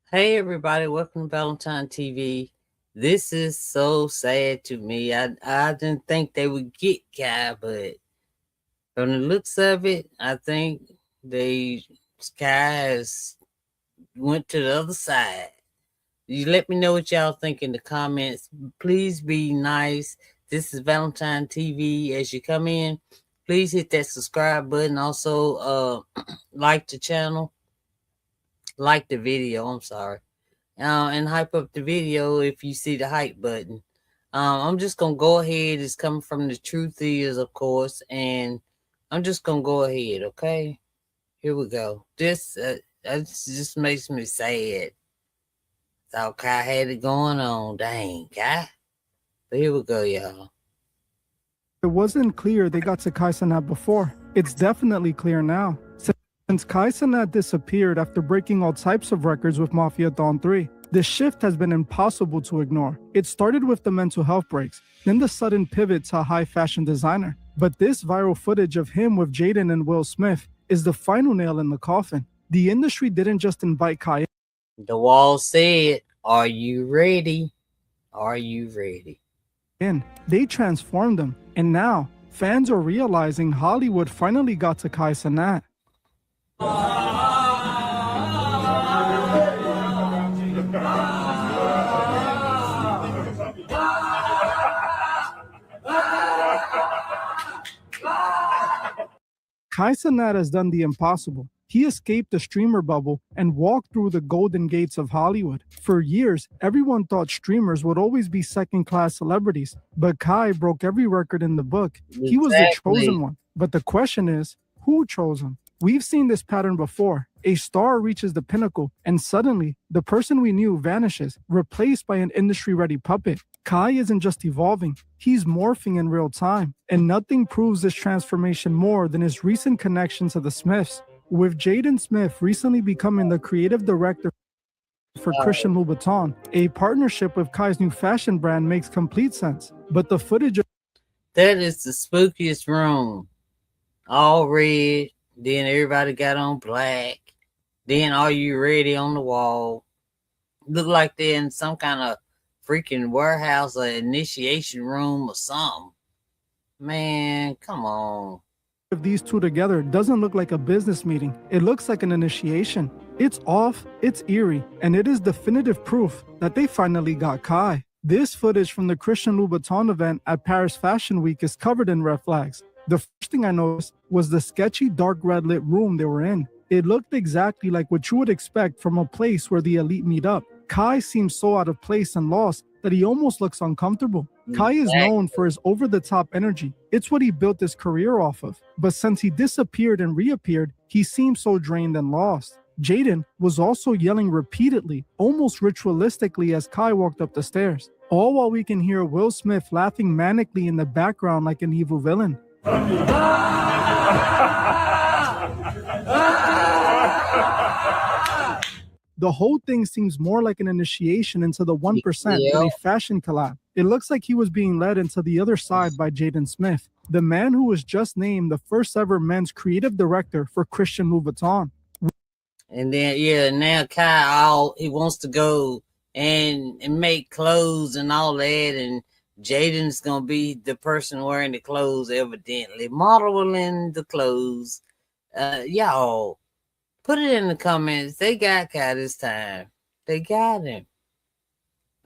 Hey everybody, welcome to Valentine TV. This is so sad to me. I didn't think they would get Kai, but from the looks of it, I think they Kai has went to the other side. You let me know what y'all think in the comments. Please be nice. This is Valentine TV. As you come in, please hit that subscribe button. Also, like the channel, like the video. I'm sorry. And hype up the video if you see the hype button. I'm just gonna go ahead. It's coming from the truth is, of course, and I'm just gonna go ahead. Okay, here we go. This that just makes me sad. Thought Kai had it going on. Dang, Kai. But here we go, y'all. It wasn't clear they got to Kai Cenat before. It's definitely clear now. Since Kai Cenat disappeared after breaking all types of records with Mafia Dawn 3, the shift has been impossible to ignore. It started with the mental health breaks, then the sudden pivot to a high fashion designer. But this viral footage of him with Jaden and Will Smith is the final nail in the coffin. The industry didn't just invite Kai in. The wall said, "Are you ready? Are you ready?" They transformed him, and now fans are realizing Hollywood finally got to Kai Cenat. Kai Cenat has done the impossible. He escaped the streamer bubble and walked through the golden gates of Hollywood. For years, everyone thought streamers would always be second-class celebrities, but Kai broke every record in the book. He was the chosen one. But the question is, who chose him? We've seen this pattern before. A star reaches the pinnacle, and suddenly, the person we knew vanishes, replaced by an industry-ready puppet. Kai isn't just evolving, he's morphing in real time. And nothing proves this transformation more than his recent connection to the Smiths. With Jaden Smith recently becoming the creative director for Christian Louboutin, a partnership with Kai's new fashion brand makes complete sense. But the footage of that is the spookiest room. All red, then everybody got on black. Then Are You Ready on the wall. Look like they're in some kind of freaking warehouse or initiation room or something. Man, come on. these two together doesn't look like a business meeting. It looks like an initiation. It's off, it's eerie, and it is definitive proof that they finally got Kai. This footage from the Christian Louboutin event at Paris Fashion Week is covered in red flags. The first thing I noticed was the sketchy dark red lit room they were in. It looked exactly like what you would expect from a place where the elite meet up. Kai seems so out of place and lost that he almost looks uncomfortable. Kai is known for his over-the-top energy. It's what he built his career off of. But since he disappeared and reappeared, he seems so drained and lost. Jaden was also yelling repeatedly, almost ritualistically as Kai walked up the stairs. All while we can hear Will Smith laughing manically in the background like an evil villain. The whole thing seems more like an initiation into the 1% than a fashion collab. It looks like he was being led into the other side by Jaden Smith, the man who was just named the first ever men's creative director for Christian Louboutin. And then, now Kai, he wants to go and make clothes and all that, and Jaden's gonna be the person wearing the clothes, evidently modeling the clothes. Y'all, put it in the comments. They got Kai this time. They got him.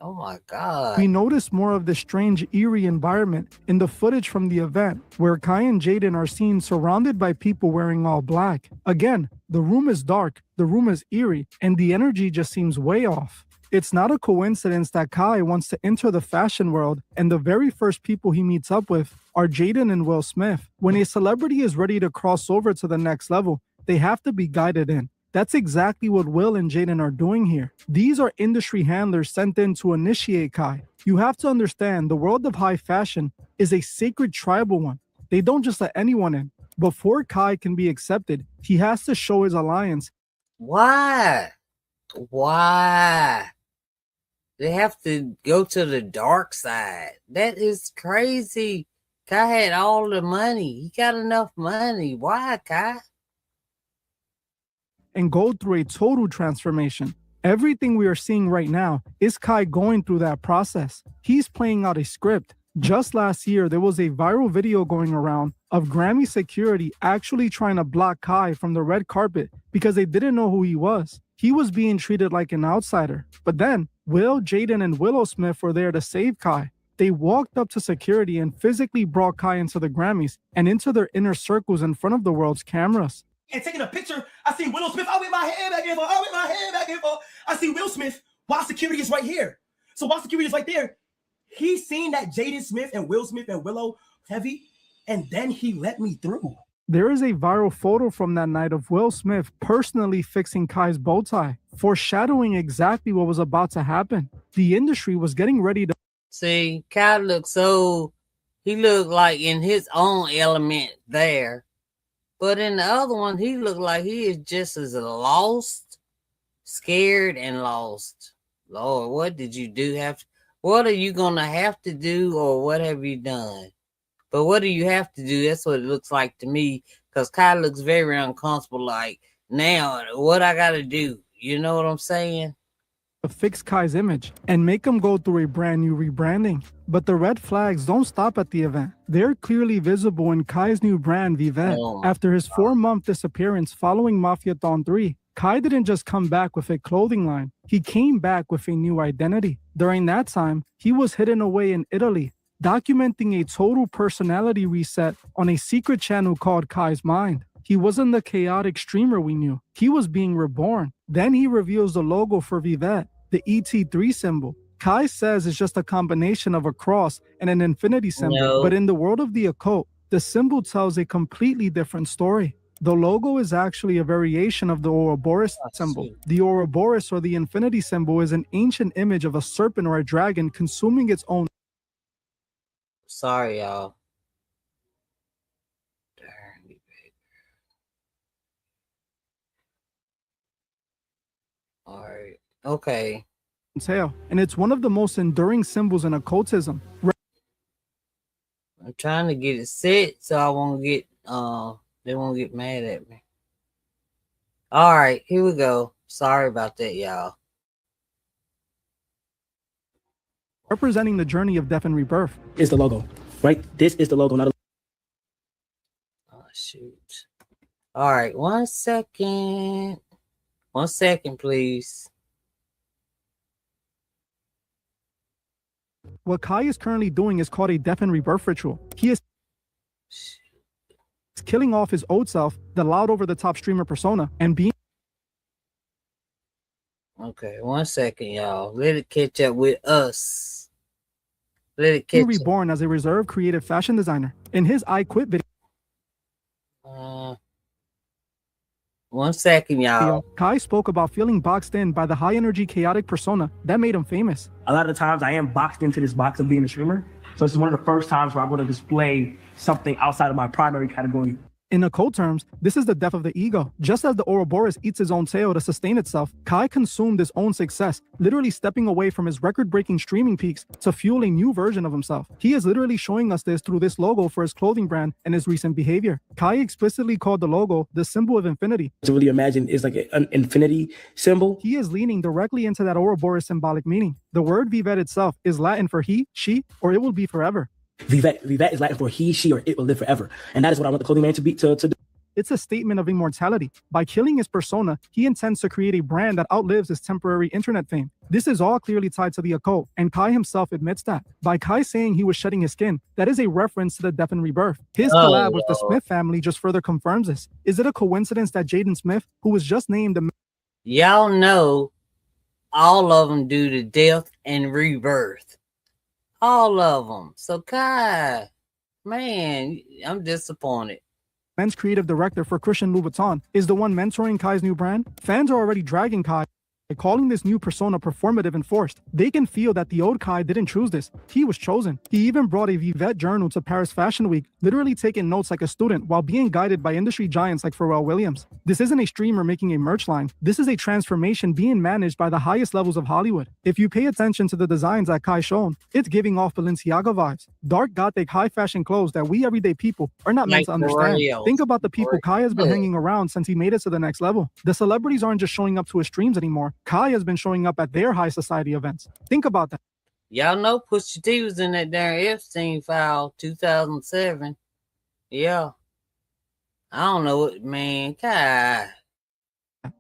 Oh my God. We notice more of the strange, eerie environment in the footage from the event, where Kai and Jaden are seen surrounded by people wearing all black. Again, the room is dark, the room is eerie, and the energy just seems way off. It's not a coincidence that Kai wants to enter the fashion world, and the very first people he meets up with are Jaden and Will Smith. When a celebrity is ready to cross over to the next level, they have to be guided in. That's exactly what Will and Jaden are doing here. These are industry handlers sent in to initiate Kai. You have to understand, the world of high fashion is a sacred tribal one. They don't just let anyone in. Before Kai can be accepted, he has to show his alliance. Why? They have to go to the dark side. That is crazy. Kai had all the money. He got enough money. Why, Kai? And go through a total transformation. Everything we are seeing right now is Kai going through that process. He's playing out a script. Just last year, there was a viral video going around of Grammy security actually trying to block Kai from the red carpet because they didn't know who he was. He was being treated like an outsider. But then, Will, Jaden, and Willow Smith were there to save Kai. They walked up to security and physically brought Kai into the Grammys and into their inner circles in front of the world's cameras. And taking a picture, I see Willow Smith. I with my head back and forth. I with my head back and forth. I see Will Smith while security is right here. So while security is right there, he's seen that Jaden Smith and Will Smith and Willow heavy, and then he let me through. There is a viral photo from that night of Will Smith personally fixing Kai's bow tie, foreshadowing exactly what was about to happen. The industry was getting ready to See, Kai he looked like in his own element there. But in the other one, he looked like he is just as lost, scared, and lost. Lord, what did you do? What are you going to have to do, or what have you done? But what do you have to do? That's what it looks like to me, because Kai looks very uncomfortable. Like, now, what I got to do? You know what I'm saying? fix Kai's image and make him go through a brand new rebranding. But the red flags don't stop at the event. They're clearly visible in Kai's new brand, Vivette. After his 4-month disappearance following Mafiathon 3, Kai didn't just come back with a clothing line. He came back with a new identity. During that time, he was hidden away in Italy, documenting a total personality reset on a secret channel called Kai's Mind. He wasn't the chaotic streamer we knew. He was being reborn. Then he reveals the logo for Vivette, the ET3 symbol. Kai says it's just a combination of a cross and an infinity symbol. But in the world of the occult, the symbol tells a completely different story. The logo is actually a variation of the Ouroboros symbol. The Ouroboros, or the infinity symbol, is an ancient image of a serpent or a dragon consuming its own. Sorry, y'all. All right. Okay. Tail, and it's one of the most enduring symbols in occultism. I'm trying to get it set so I won't get they won't get mad at me. All right, here we go. Sorry about that, y'all. Representing the journey of death and rebirth is the logo, right? This is the logo, not a... Oh shoot. All right, 1 second. 1 second, please. What Kai is currently doing is called a death and rebirth ritual. He is killing off his old self, the loud over-the-top streamer persona, and being... Okay, 1 second, y'all. Let it catch up with us. Let it catch reborn as a reserved creative fashion designer. In his I Quit video... 1 second, y'all. Kai spoke about feeling boxed in by the high-energy, chaotic persona that made him famous. A lot of the times I am boxed into this box of being a streamer. So this is one of the first times where I'm going to display something outside of my primary category. In occult terms, this is the death of the ego. Just as the Ouroboros eats his own tail to sustain itself, Kai consumed his own success, literally stepping away from his record-breaking streaming peaks to fuel a new version of himself. He is literally showing us this through this logo for his clothing brand and his recent behavior. Kai explicitly called the logo the symbol of infinity. To really imagine is like an infinity symbol. He is leaning directly into that Ouroboros symbolic meaning. The word Vivette itself is Latin for he, she, or it will be forever. Vivette is Latin for he, she, or it will live forever. And that is what I want the clothing man to do. It's a statement of immortality. By killing his persona, he intends to create a brand that outlives his temporary internet fame. This is all clearly tied to the occult, and Kai himself admits that. By Kai saying he was shedding his skin, that is a reference to the death and rebirth. His collab with the Smith family just further confirms this. Is it a coincidence that Jaden Smith, who was just named the... Y'all know all of them do the death and rebirth. All of them. So Kai, man, I'm disappointed. Men's creative director for Christian Louboutin is the one mentoring Kai's new brand. Fans are already dragging Kai, calling this new persona performative and forced. They can feel that the old Kai didn't choose this. He was chosen. He even brought a Vivette journal to Paris Fashion Week, literally taking notes like a student while being guided by industry giants like Pharrell Williams. This isn't a streamer making a merch line. This is a transformation being managed by the highest levels of Hollywood. If you pay attention to the designs that Kai shown, it's giving off Balenciaga vibes. Dark, gothic, high fashion clothes that we everyday people are not meant to understand. Think about the people Kai has been hanging around since he made it to the next level. The celebrities aren't just showing up to his streams anymore. Kai has been showing up at their high society events. Think about that. Y'all know Pusha T was in that darn Epstein file 2007. Yeah. I don't know what, man. God.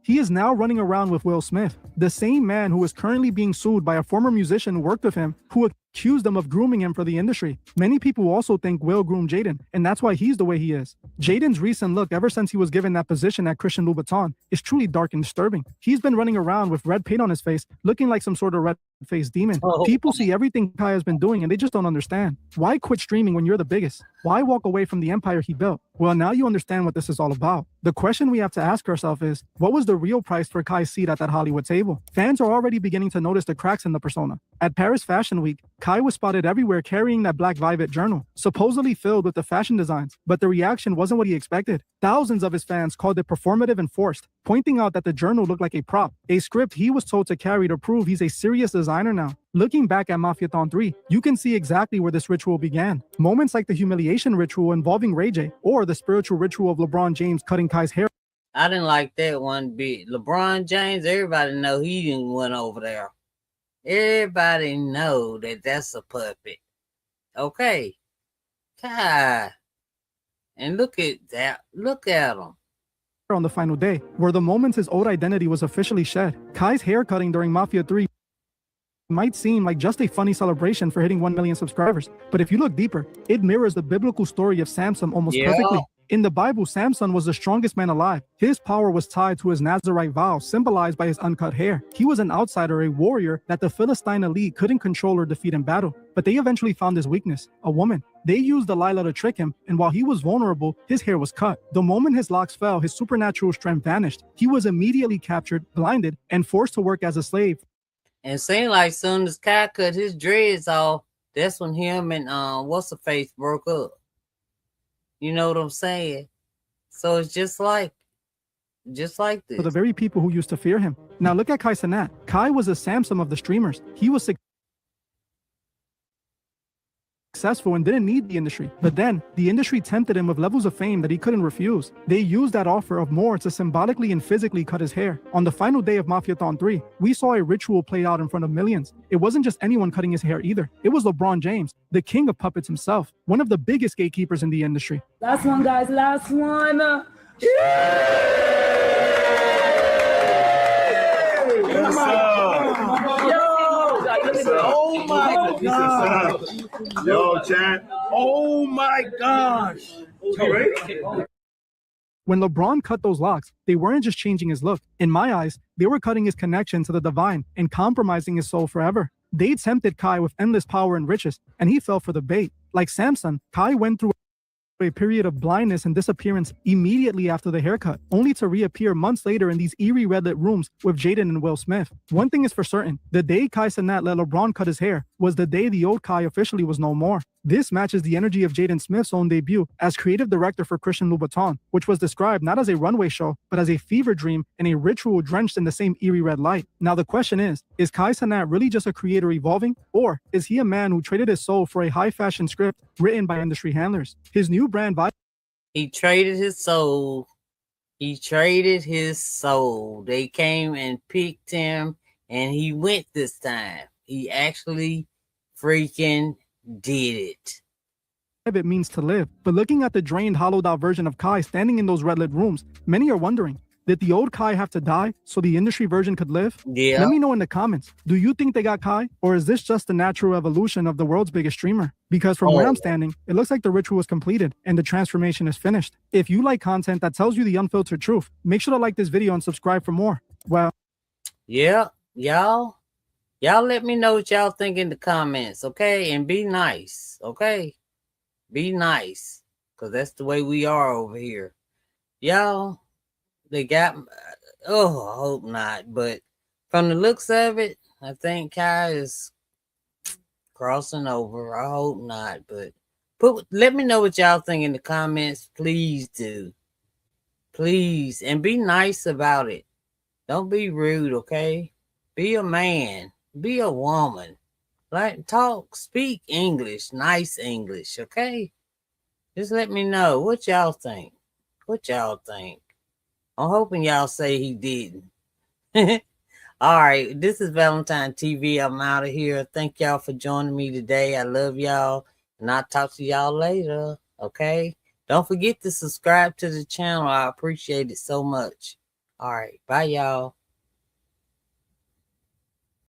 He is now running around with Will Smith, the same man who is currently being sued by a former musician who worked with him, who accused him of grooming him for the industry. Many people also think Will groomed Jaden, and that's why he's the way he is. Jaden's recent look ever since he was given that position at Christian Louboutin is truly dark and disturbing. He's been running around with red paint on his face, looking like some sort of red-faced demon. People see everything Kai has been doing and they just don't understand. Why quit streaming when you're the biggest? Why walk away from the empire he built? Well, now you understand what this is all about. The question we have to ask ourselves is, what was the real price for Kai's seat at that Hollywood table? Fans are already beginning to notice the cracks in the persona. At Paris Fashion Week, Kai was spotted everywhere carrying that black Vivet journal, supposedly filled with the fashion designs, but the reaction wasn't what he expected. Thousands of his fans called it performative and forced, pointing out that the journal looked like a prop, a script he was told to carry to prove he's a serious designer now. Looking back at Mafiathon 3, you can see exactly where this ritual began. Moments like the humiliation ritual involving Ray J, or the spiritual ritual of LeBron James cutting Kai's hair. I didn't like that one bit. LeBron James, everybody know he didn't went over there. Everybody know that that's a puppet. Okay. God. And look at that. Look at him. On the final day, were the moments his old identity was officially shed. Kai's hair cutting during Mafia 3 might seem like just a funny celebration for hitting 1 million subscribers, but if you look deeper, it mirrors the biblical story of Samson almost perfectly. In the Bible, Samson was the strongest man alive. His power was tied to his Nazirite vow, symbolized by his uncut hair. He was an outsider, a warrior that the Philistine elite couldn't control or defeat in battle, but they eventually found his weakness, a woman. They used Delilah to trick him, and while he was vulnerable, his hair was cut. The moment his locks fell, his supernatural strength vanished. He was immediately captured, blinded, and forced to work as a slave. And seemed like soon as Kai cut his dreads off, that's when him and what's-her-face broke up. You know what I'm saying? So it's just like this. For the very people who used to fear him. Now look at Kai Cenat. Kai was a Samson of the streamers. He was successful and didn't need the industry. But then, the industry tempted him with levels of fame that he couldn't refuse. They used that offer of more to symbolically and physically cut his hair. On the final day of Mafiathon 3, we saw a ritual played out in front of millions. It wasn't just anyone cutting his hair either. It was LeBron James, the king of puppets himself, one of the biggest gatekeepers in the industry. Last one, guys, last one. Oh my God. Yo, chat. Oh my gosh. When LeBron cut those locks, they weren't just changing his look. In my eyes, they were cutting his connection to the divine and compromising his soul forever. They tempted Kai with endless power and riches, and he fell for the bait. Like Samson, Kai went through a period of blindness and disappearance immediately after the haircut, only to reappear months later in these eerie red-lit rooms with Jaden and Will Smith. One thing is for certain, the day Kai Cenat let LeBron cut his hair was the day the old Kai officially was no more. This matches the energy of Jaden Smith's own debut as creative director for Christian Louboutin, which was described not as a runway show, but as a fever dream and a ritual drenched in the same eerie red light. Now the question is Kai Cenat really just a creator evolving, or is he a man who traded his soul for a high-fashion script written by industry handlers? His new brand He traded his soul. He traded his soul. They came and picked him, and he went this time. He actually freaking did it. It means to live. But looking at the drained, hollowed out version of Kai standing in those red-lit rooms, many are wondering, did the old Kai have to die so the industry version could live? Yeah. Let me know in the comments. Do you think they got Kai? Or is this just the natural evolution of the world's biggest streamer? Because from where I'm standing, it looks like the ritual is completed and the transformation is finished. If you like content that tells you the unfiltered truth, make sure to like this video and subscribe for more. Well, yeah, y'all let me know what y'all think in the comments, okay? And be nice, okay? Be nice, because that's the way we are over here. Y'all, they got, I hope not, but from the looks of it, I think Kai is crossing over. I hope not, but let me know what y'all think in the comments. Please do. Please, and be nice about it. Don't be rude, okay? Be a man. Be a woman. Like, speak English, nice English, okay? Just let me know what y'all think. What y'all think? I'm hoping y'all say he didn't. All right, this is Valentine TV. I'm out of here. Thank y'all for joining me today. I love y'all, and I'll talk to y'all later. Okay? Don't forget to subscribe to the channel. I appreciate it so much. All right, bye, y'all.